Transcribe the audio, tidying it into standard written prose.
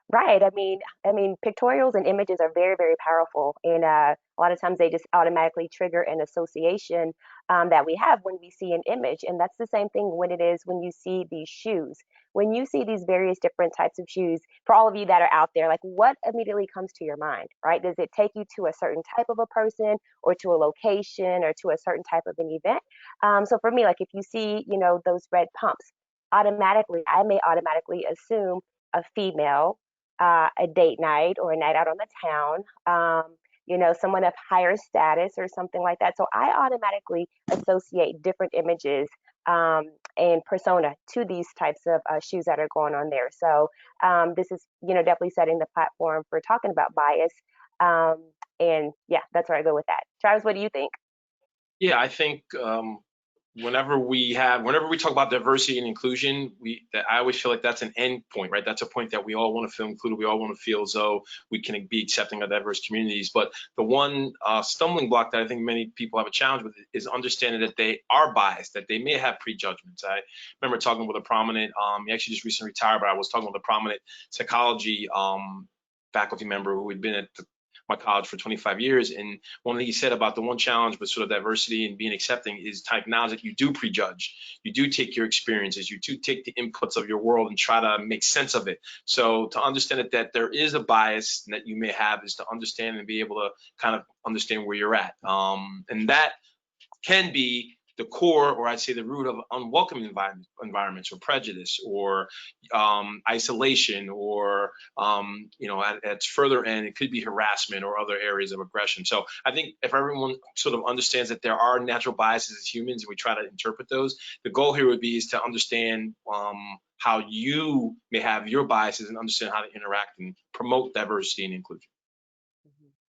Right. I mean, pictorials and images are very, very powerful, and a lot of times they just automatically trigger an association that we have when we see an image, and that's the same thing when it is when you see these shoes. When you see these various different types of shoes, for all of you that are out there, like what immediately comes to your mind, right? Does it take you to a certain type of a person, or to a location, or to a certain type of an event? So for me, like if you see, those red pumps, automatically, I may automatically assume a female, a date night or a night out on the town, someone of higher status or something like that. So I automatically associate different images and persona to these types of shoes that are going on there. So this is, definitely setting the platform for talking about bias. And yeah, that's where I go with that. Travis, what do you think? Yeah, I think whenever we talk about diversity and inclusion, I always feel like that's an end point, right? That's a point that we all want to feel included. We all want to feel as though we can be accepting of diverse communities. But the one stumbling block that I think many people have a challenge with is understanding that they are biased, that they may have prejudgments. I remember talking with a prominent, he actually just recently retired, but I was talking with a prominent psychology faculty member who had been at my college for 25 years. And one thing he said about the one challenge with sort of diversity and being accepting is to acknowledge that you do prejudge. You do take your experiences, you do take the inputs of your world and try to make sense of it. So to understand that there is a bias that you may have is to understand and be able to kind of understand where you're at. And that can be the core, or I'd say the root of unwelcome environments, or prejudice, or isolation, or at its further end, it could be harassment or other areas of aggression. So I think if everyone sort of understands that there are natural biases as humans, and we try to interpret those, the goal here would be is to understand how you may have your biases and understand how to interact and promote diversity and inclusion.